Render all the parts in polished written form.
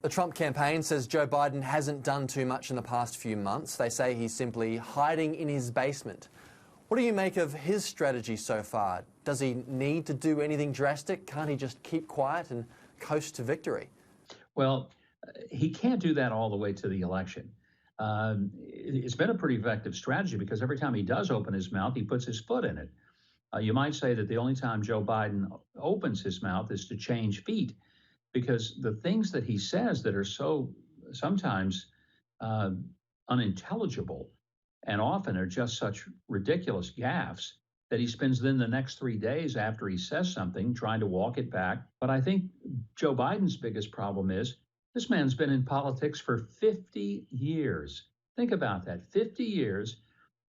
The Trump campaign says Joe Biden hasn't done too much in the past few months. They say he's simply hiding in his basement. What do you make of his strategy so far? Does he need to do anything drastic? Can't he just keep quiet and coast to victory? Well, he can't do that all the way to the election. It's been a pretty effective strategy because every time he does open his mouth, he puts his foot in it. You might say that the only time Joe Biden opens his mouth is to change feet, because the things that he says that are so sometimes unintelligible and often are just such ridiculous gaffs that he spends then the next 3 days after he says something trying to walk it back. But I think Joe Biden's biggest problem is this man's been in politics for 50 years. Think about that, 50 years,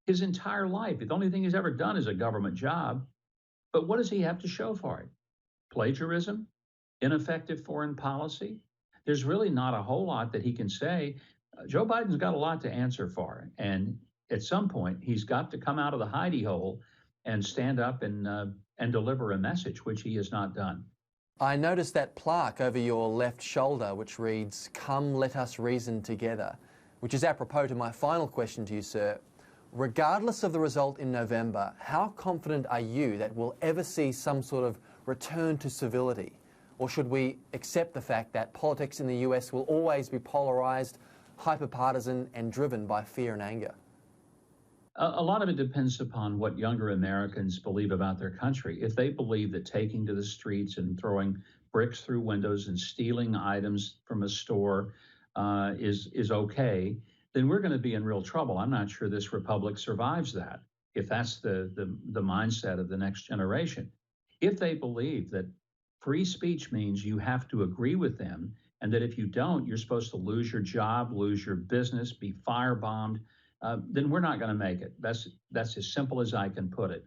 his entire life. The only thing he's ever done is a government job. But what does he have to show for it? Plagiarism? Ineffective foreign policy? There's really not a whole lot that he can say. Joe Biden's got a lot to answer for. And at some point, he's got to come out of the hidey hole and stand up and deliver a message, which he has not done. I noticed that plaque over your left shoulder, which reads, "Come, let us reason together," which is apropos to my final question to you, sir. Regardless of the result in November, how confident are you that we'll ever see some sort of return to civility? Or should we accept the fact that politics in the US will always be polarized, hyper-partisan, and driven by fear and anger? A lot of it depends upon what younger Americans believe about their country. If they believe that taking to the streets and throwing bricks through windows and stealing items from a store is okay, then we're going to be in real trouble. I'm not sure this republic survives that, if that's the mindset of the next generation. If they believe that free speech means you have to agree with them, and that if you don't, you're supposed to lose your job, lose your business, be firebombed, then we're not going to make it. That's as simple as I can put it.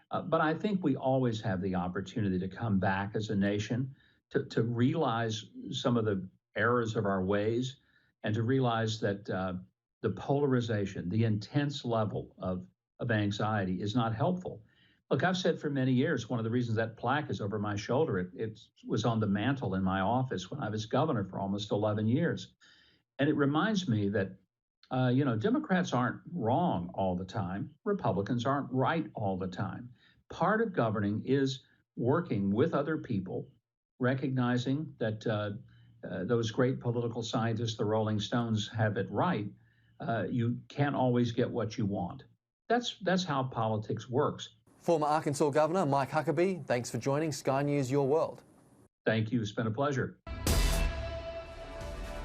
But I think we always have the opportunity to come back as a nation, to realize some of the errors of our ways, and to realize that the polarization, the intense level of anxiety is not helpful. Look, I've said for many years, one of the reasons that plaque is over my shoulder, it was on the mantle in my office when I was governor for almost 11 years. And it reminds me that, Democrats aren't wrong all the time. Republicans aren't right all the time. Part of governing is working with other people, recognizing that those great political scientists, the Rolling Stones, have it right. You can't always get what you want. That's how politics works. Former Arkansas Governor Mike Huckabee, thanks for joining Sky News Your World. Thank you. It's been a pleasure.